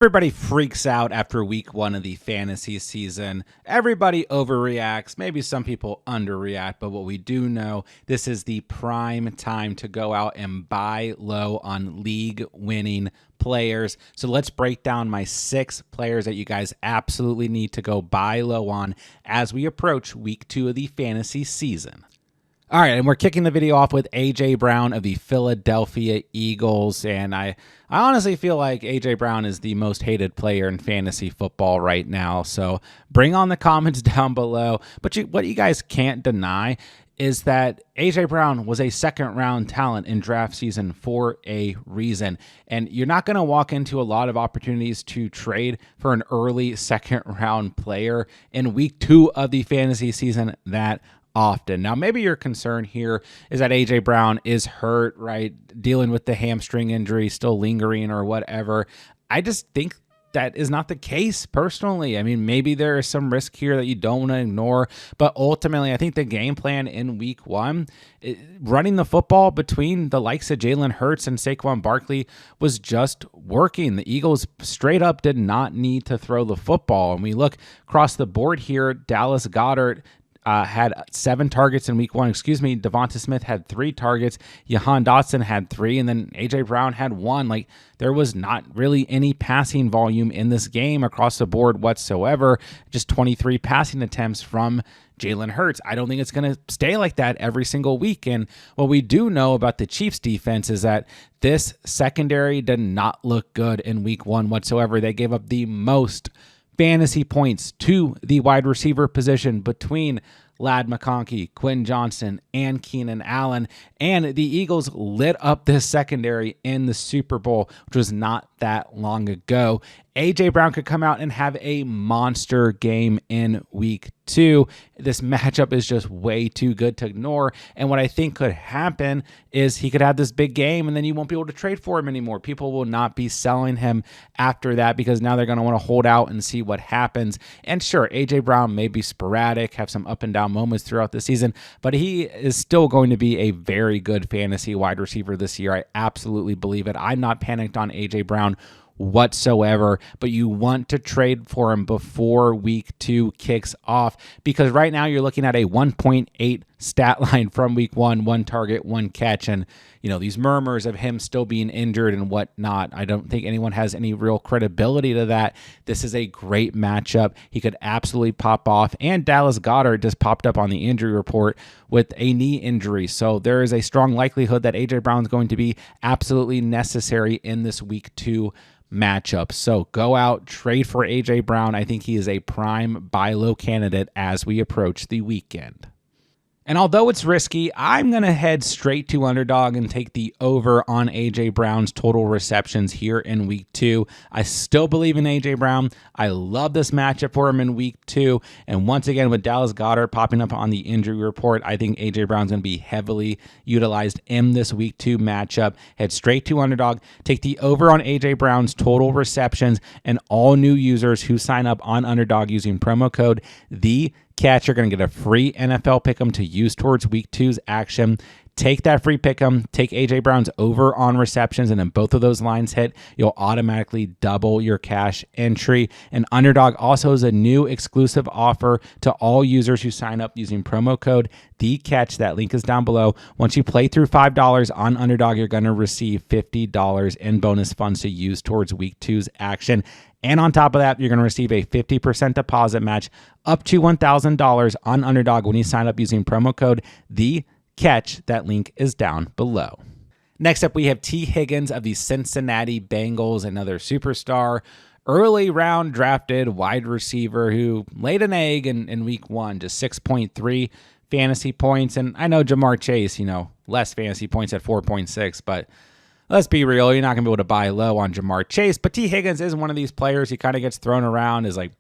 Everybody freaks out after week one of the fantasy season. Everybody overreacts. Maybe some people underreact, but what we do know, this is the prime time to go out and buy low on league winning players. So let's break down my 6 players that you guys absolutely need to go buy low on as we approach week 2 of the fantasy season. All right, and we're kicking the video off with A.J. Brown of the Philadelphia Eagles, and I honestly feel like A.J. Brown is the most hated player in fantasy football right now, so bring on the comments down below. But what you guys can't deny is that A.J. Brown was a second-round talent in draft season for a reason, and you're not going to walk into a lot of opportunities to trade for an early second-round player in week 2 of the fantasy season that often. Now, maybe your concern here is that A.J. Brown is hurt, right? Dealing with the hamstring injury, still lingering or whatever. I just think that is not the case personally. I mean, maybe there is some risk here that you don't want to ignore, but ultimately, I think the game plan in week 1, running the football between the likes of Jalen Hurts and Saquon Barkley was just working. The Eagles straight up did not need to throw the football. And we look across the board here, Dallas Goedert had 7 targets in week 1. Devonta Smith had 3 targets. Jahan Dotson had 3, and then A.J. Brown had 1. Like, there was not really any passing volume in this game across the board whatsoever. Just 23 passing attempts from Jalen Hurts. I don't think it's going to stay like that every single week. And what we do know about the Chiefs defense is that this secondary did not look good in week 1 whatsoever. They gave up the most fantasy points to the wide receiver position between Ladd McConkey, Quinn Johnson, and Keenan Allen. And the Eagles lit up this secondary in the Super Bowl, which was not that long ago. A.J. Brown could come out and have a monster game in week 2. This matchup is just way too good to ignore. And what I think could happen is he could have this big game and then you won't be able to trade for him anymore. People will not be selling him after that because now they're going to want to hold out and see what happens. And sure, A.J. Brown may be sporadic, have some up and down moments throughout the season, but he is still going to be a very good fantasy wide receiver this year. I absolutely believe it. I'm not panicked on A.J. Brown whatsoever, but you want to trade for him before week 2 kicks off because right now you're looking at a 1.8 stat line from week 1, 1 target, 1 catch, and these murmurs of him still being injured and whatnot. I don't think anyone has any real credibility to that. This is a great matchup. He could absolutely pop off, and Dallas Goedert just popped up on the injury report with a knee injury, so there is a strong likelihood that A.J. Brown is going to be absolutely necessary in this week 2 matchup. So go out, trade for A.J. Brown. I think he is a prime buy low candidate as we approach the weekend. And although it's risky, I'm going to head straight to Underdog and take the over on A.J. Brown's total receptions here in week 2. I still believe in A.J. Brown. I love this matchup for him in week 2. And once again, with Dallas Goedert popping up on the injury report, I think A.J. Brown's going to be heavily utilized in this week 2 matchup. Head straight to Underdog, take the over on A.J. Brown's total receptions, and all new users who sign up on Underdog using promo code THECATCH are going to get a free NFL pick'em to use towards week 2's action. Take that free pick'em, take A.J. Brown's over on receptions, and then both of those lines hit, you'll automatically double your cash entry. And Underdog also has a new exclusive offer to all users who sign up using promo code THECATCH. That link is down below. Once you play through $5 on Underdog, you're going to receive $50 in bonus funds to use towards week 2's action. And on top of that, you're going to receive a 50% deposit match up to $1,000 on Underdog when you sign up using promo code THECATCH. That link is down below. Next up, we have T. Higgins of the Cincinnati Bengals, another superstar, early round drafted wide receiver who laid an egg in week 1, just 6.3 fantasy points. And I know Jamar Chase, less fantasy points at 4.6, but let's be real, you're not going to be able to buy low on Jamar Chase, but T. Higgins is one of these players. He kind of gets thrown around as like,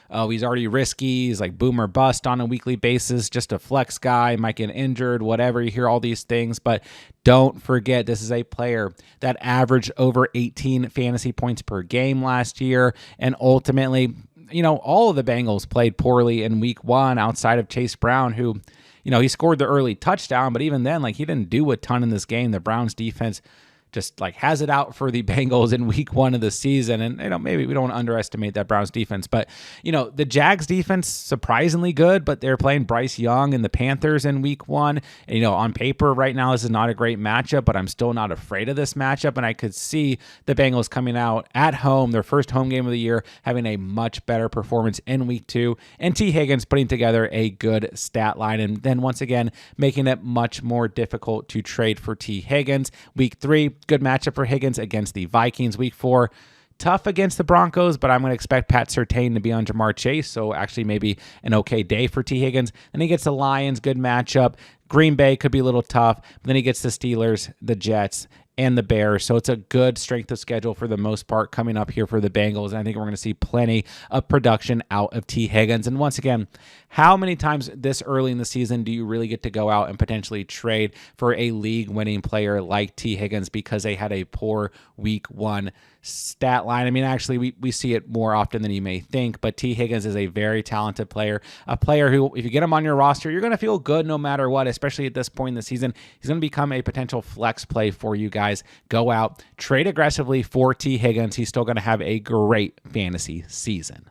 oh, he's already risky. He's like boom or bust on a weekly basis, just a flex guy, might get injured, whatever. You hear all these things, but don't forget this is a player that averaged over 18 fantasy points per game last year, and ultimately, all of the Bengals played poorly in week 1 outside of Chase Brown, who, he scored the early touchdown, but even then, he didn't do a ton in this game. The Browns defense just like has it out for the Bengals in week 1 of the season. And, maybe we don't underestimate that Browns defense, but, the Jags defense, surprisingly good, but they're playing Bryce Young and the Panthers in week 1. And, on paper right now, this is not a great matchup, but I'm still not afraid of this matchup. And I could see the Bengals coming out at home, their first home game of the year, having a much better performance in week 2. And T. Higgins putting together a good stat line. And then once again, making it much more difficult to trade for T. Higgins. Week 3, good matchup for Higgins against the Vikings. Week 4, tough against the Broncos, but I'm going to expect Pat Surtain to be on Jamar Chase, so actually maybe an okay day for T. Higgins. Then he gets the Lions, good matchup. Green Bay could be a little tough, but then he gets the Steelers, the Jets, and the Bears. So it's a good strength of schedule for the most part coming up here for the Bengals. And I think we're going to see plenty of production out of T. Higgins. And once again, how many times this early in the season do you really get to go out and potentially trade for a league-winning player like T. Higgins because they had a poor week 1 stat line? I mean, actually, we see it more often than you may think, but T. Higgins is a very talented player, a player who, if you get him on your roster, you're going to feel good no matter what, especially at this point in the season. He's going to become a potential flex play for you guys. Go out, trade aggressively for T. Higgins. He's still going to have a great fantasy season.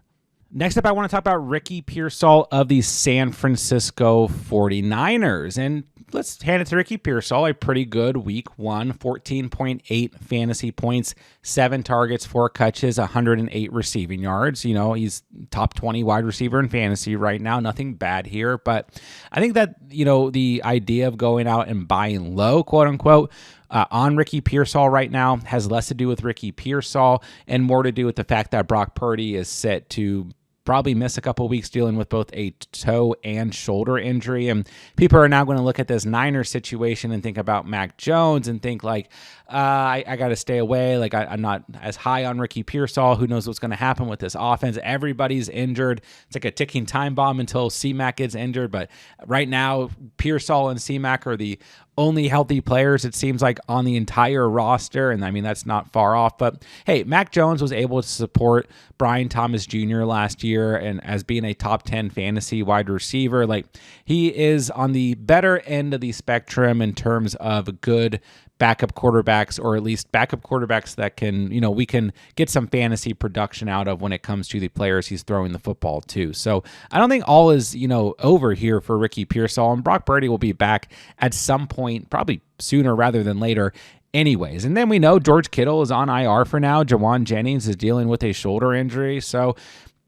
Next up, I want to talk about Ricky Pearsall of the San Francisco 49ers. And let's hand it to Ricky Pearsall. A pretty good week 1, 14.8 fantasy points, 7 targets, 4 catches, 108 receiving yards. He's top 20 wide receiver in fantasy right now. Nothing bad here. But I think that, the idea of going out and buying low, quote unquote, on Ricky Pearsall right now has less to do with Ricky Pearsall and more to do with the fact that Brock Purdy is set to probably miss a couple weeks dealing with both a toe and shoulder injury. And people are now going to look at this Niners situation and think about Mac Jones and think like, I got to stay away. Like I'm not as high on Ricky Pearsall. Who knows what's going to happen with this offense? Everybody's injured. It's like a ticking time bomb until C-Mac gets injured. But right now, Pearsall and C-Mac are the only healthy players, it seems like, on the entire roster. And I mean, that's not far off. But hey, Mac Jones was able to support Brian Thomas Jr. last year and as being a top 10 fantasy wide receiver. Like, he is on the better end of the spectrum in terms of good backup quarterbacks, or at least backup quarterbacks that can, we can get some fantasy production out of when it comes to the players he's throwing the football to. So I don't think all is, over here for Ricky Pearsall, and Brock Purdy will be back at some point, probably sooner rather than later anyways. And then we know George Kittle is on IR for now. Jawan Jennings is dealing with a shoulder injury. So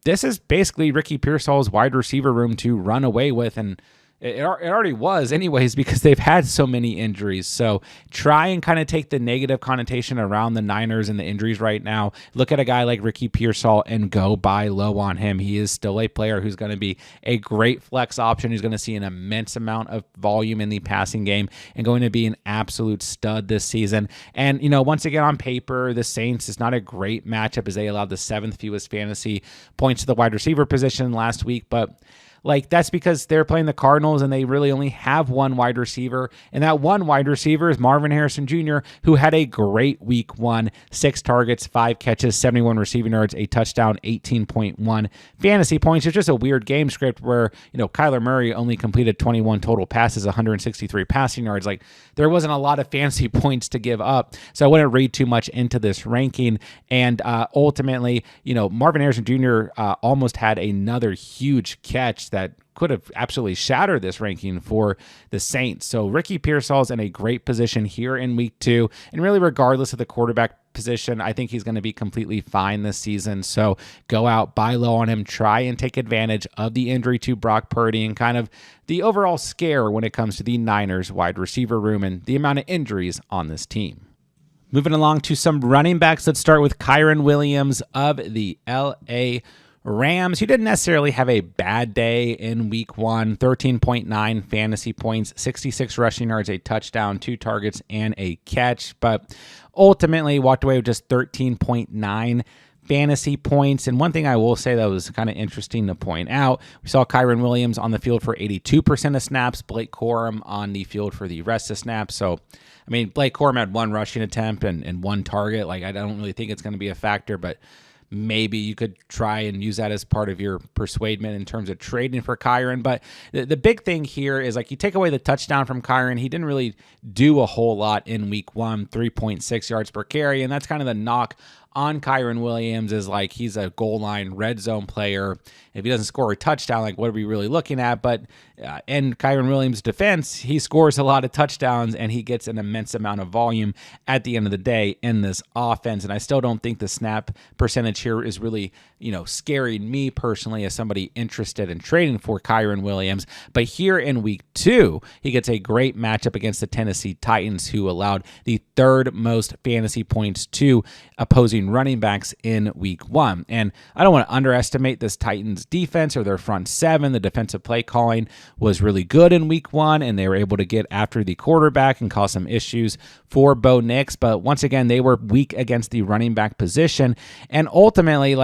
this is basically Ricky Pearsall's wide receiver room to run away with, and it already was anyways because they've had so many injuries. So try and kind of take the negative connotation around the Niners and the injuries right now. Look at a guy like Ricky Pearsall and go buy low on him. He is still a player who's going to be a great flex option. He's going to see an immense amount of volume in the passing game and going to be an absolute stud this season. And, once again, on paper, the Saints is not a great matchup as they allowed the 7th fewest fantasy points to the wide receiver position last week, but that's because they're playing the Cardinals and they really only have one wide receiver. And that one wide receiver is Marvin Harrison Jr., who had a great week 1, 6 targets, 5 catches, 71 receiving yards, a touchdown, 18.1 fantasy points. It's just a weird game script where, Kyler Murray only completed 21 total passes, 163 passing yards. Like, there wasn't a lot of fantasy points to give up. So I wouldn't read too much into this ranking. And ultimately, Marvin Harrison Jr. Almost had another huge catch that could have absolutely shattered this ranking for the Saints. So Ricky Pearsall's in a great position here in week 2. And really, regardless of the quarterback position, I think he's going to be completely fine this season. So go out, buy low on him, try and take advantage of the injury to Brock Purdy and kind of the overall scare when it comes to the Niners wide receiver room and the amount of injuries on this team. Moving along to some running backs. Let's start with Kyren Williams of the LA Rams, who didn't necessarily have a bad day in week 1, 13.9 fantasy points, 66 rushing yards, a touchdown, 2 targets, and a catch, but ultimately walked away with just 13.9 fantasy points. And one thing I will say that was kind of interesting to point out, we saw Kyren Williams on the field for 82% of snaps, Blake Corum on the field for the rest of snaps. So, I mean, Blake Corum had 1 rushing attempt and 1 target. Like, I don't really think it's going to be a factor, but maybe you could try and use that as part of your persuadement in terms of trading for Kyren. But the big thing here is, like, you take away the touchdown from Kyren, he didn't really do a whole lot in week 1, 3.6 yards per carry, and that's kind of the knock on Kyren Williams, is like he's a goal line red zone player. If he doesn't score a touchdown, like, what are we really looking at? But in Kyren Williams' defense, he scores a lot of touchdowns and he gets an immense amount of volume at the end of the day in this offense. And I still don't think the snap percentage here is really, scaring me personally as somebody interested in trading for Kyren Williams. But here in week 2, he gets a great matchup against the Tennessee Titans, who allowed the 3rd most fantasy points to opposing running backs in week 1. And I don't want to underestimate this Titans defense or their front 7. The defensive play calling was really good in week 1, and they were able to get after the quarterback and cause some issues for Bo Nix. But once again, they were weak against the running back position. And ultimately,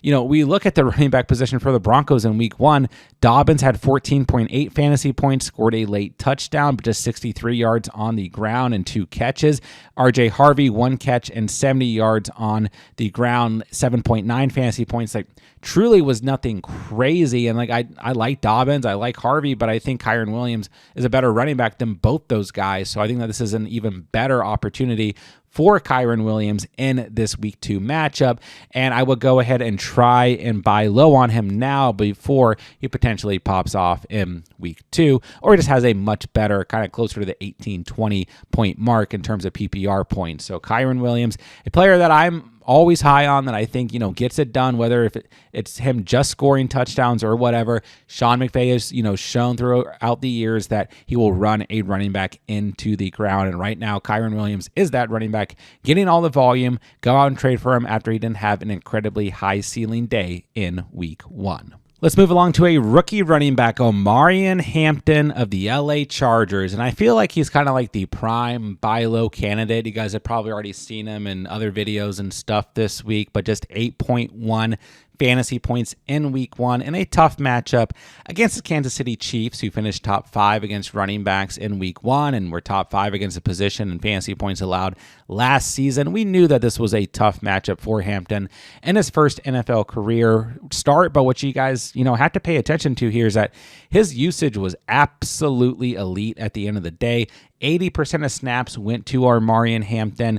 we look at the running back position for the Broncos in week 1. Dobbins had 14.8 fantasy points, scored a late touchdown, but just 63 yards on the ground and 2 catches. RJ Harvey, 1 catch and 70 yards on the ground, 7.9 fantasy points. Truly was nothing crazy. And I like Dobbins, I like Harvey, but I think Kyren Williams is a better running back than both those guys. So I think that this is an even better opportunity for Kyren Williams in this week 2 matchup. And I would go ahead and try and buy low on him now before he potentially pops off in week 2, or just has a much better, kind of closer to the 18-20 point mark in terms of PPR points. So Kyren Williams, a player that I'm always high on, that I think, gets it done, whether if it's him just scoring touchdowns or whatever. Sean McVay has, shown throughout the years that he will run a running back into the ground. And right now, Kyren Williams is that running back getting all the volume. Go out and trade for him after he didn't have an incredibly high ceiling day in week 1. Let's move along to a rookie running back, Omarion Hampton of the LA Chargers. And I feel like he's kind of like the prime buy low candidate. You guys have probably already seen him in other videos and stuff this week, but just 8.1 fantasy points in week 1 in a tough matchup against the Kansas City Chiefs, who finished top 5 against running backs in week 1 and were top 5 against the position and fantasy points allowed last season. We knew that this was a tough matchup for Hampton in his first NFL career start, but what you guys, have to pay attention to here is that his usage was absolutely elite at the end of the day. 80% of snaps went to Omarion Hampton.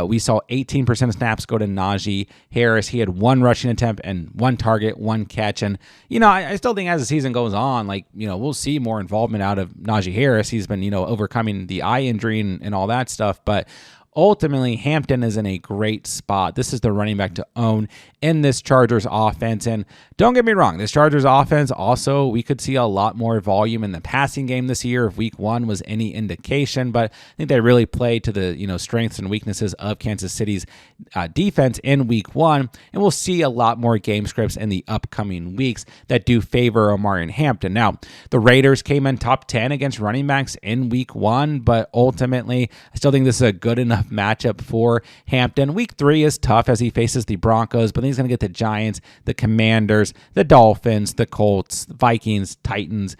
We saw 18% of snaps go to Najee Harris. He had 1 rushing attempt and 1 target, 1 catch. And, I still think as the season goes on, we'll see more involvement out of Najee Harris. He's been, overcoming the eye injury and all that stuff. But ultimately, Hampton is in a great spot. This is the running back to own in this Chargers offense. And don't get me wrong, this Chargers offense also, we could see a lot more volume in the passing game this year if week 1 was any indication. But I think they really played to the strengths and weaknesses of Kansas City's defense in week 1. And we'll see a lot more game scripts in the upcoming weeks that do favor Omarion Hampton. Now, the Raiders came in top 10 against running backs in week 1, but ultimately, I still think this is a good enough matchup for Hampton. Week 3 is tough as he faces the Broncos, but then he's going to get the Giants, the Commanders, the Dolphins, the Colts, the Vikings, Titans,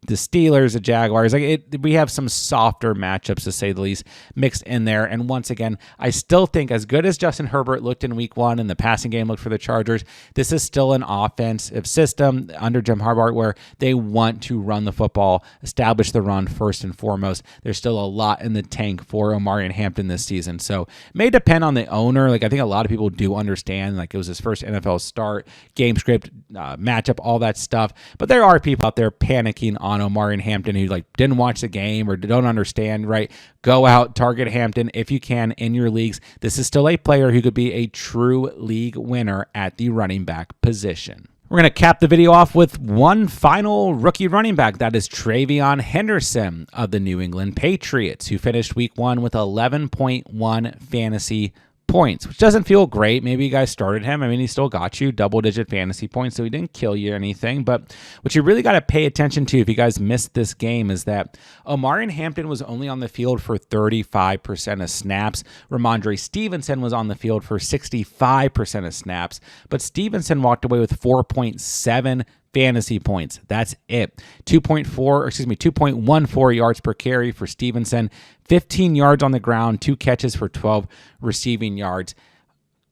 the Steelers, the Jaguars. We have some softer matchups, to say the least, mixed in there. And once again, I still think as good as Justin Herbert looked in week 1 and the passing game looked for the Chargers, this is still an offensive system under Jim Harbaugh where they want to run the football, establish the run first and foremost. There's still a lot in the tank for Omarion Hampton this season. So it may depend on the owner. I think a lot of people do understand, it was his first NFL start, game script, matchup, all that stuff. But there are people out there panicking on Omarion Hampton who didn't watch the game or don't understand, right? Go out, target Hampton if you can in your leagues. This is still a player who could be a true league winner at the running back position. We're going to cap the video off with one final rookie running back. That is Treveyon Henderson of the New England Patriots, who finished week 1 with 11.1 fantasy points, which doesn't feel great. Maybe you guys started him. He still got you double-digit fantasy points, so he didn't kill you or anything. But what you really got to pay attention to if you guys missed this game is that Omarion Hampton was only on the field for 35% of snaps. Ramondre Stevenson was on the field for 65% of snaps, but Stevenson walked away with 4.7 fantasy points. That's it. 2.14 yards per carry for Stevenson, 15 yards on the ground, 2 catches for 12 receiving yards.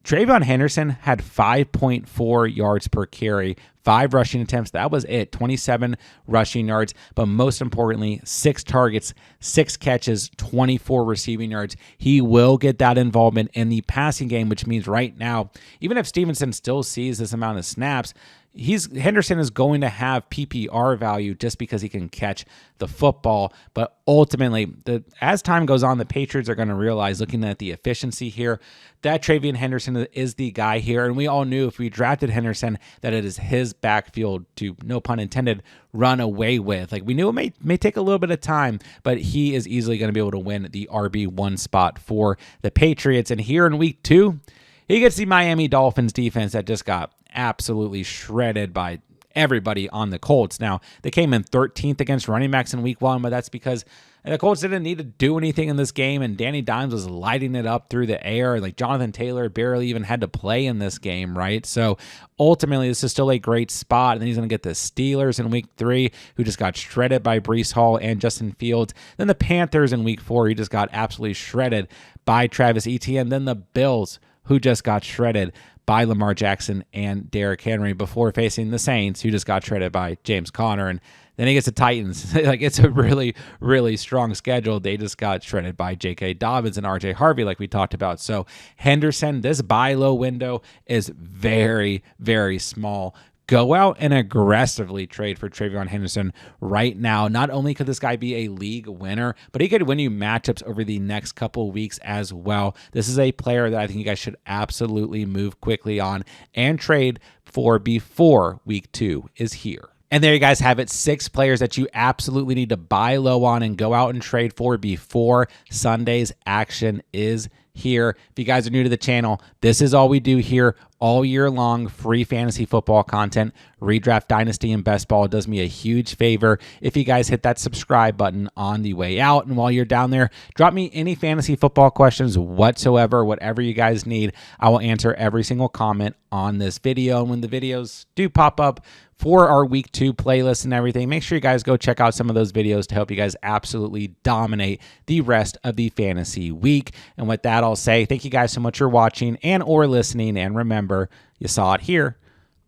Treveyon Henderson had 5.4 yards per carry, 5 rushing attempts. That was it, 27 rushing yards. But most importantly, 6 targets, 6 catches, 24 receiving yards. He will get that involvement in the passing game, which means right now, even if Stevenson still sees this amount of snaps, Henderson is going to have PPR value just because he can catch the football. But ultimately, as time goes on, the Patriots are going to realize, looking at the efficiency here, that Treveyon Henderson is the guy here. And we all knew if we drafted Henderson that it is his backfield to, no pun intended, run away with. Like, we knew it may take a little bit of time, but he is easily going to be able to win the RB1 spot for the Patriots. And here in week 2, he gets the Miami Dolphins defense that just got absolutely shredded by everybody on the Colts. Now, they came in 13th against running backs in week 1, but that's because the Colts didn't need to do anything in this game, and Danny Dimes was lighting it up through the air. Like, Jonathan Taylor barely even had to play in this game, right? So ultimately, this is still a great spot. And then he's going to get the Steelers in week 3, who just got shredded by Breece Hall and Justin Fields. Then the Panthers in week 4, he just got absolutely shredded by Travis Etienne. Then the Bills, who just got shredded by Lamar Jackson and Derrick Henry, before facing the Saints, who just got shredded by James Conner. And then he gets the Titans. Like, it's a really, really strong schedule. They just got shredded by J.K. Dobbins and R.J. Harvey, like we talked about. So Henderson, this buy low window is very, very small. Go out and aggressively trade for Treveyon Henderson right now. Not only could this guy be a league winner, but he could win you matchups over the next couple weeks as well. This is a player that I think you guys should absolutely move quickly on and trade for before week 2 is here. And there you guys have it, 6 players that you absolutely need to buy low on and go out and trade for before Sunday's action is here. If you guys are new to the channel, this is all we do here all year long, free fantasy football content. Redraft Dynasty and Best Ball does me a huge favor if you guys hit that subscribe button on the way out. And while you're down there, drop me any fantasy football questions whatsoever, whatever you guys need. I will answer every single comment on this video. And when the videos do pop up for our week 2 playlist and everything, make sure you guys go check out some of those videos to help you guys absolutely dominate the rest of the fantasy week. And with that, I'll say thank you guys so much for watching and or listening. And remember, you saw it here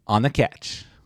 on The Catch.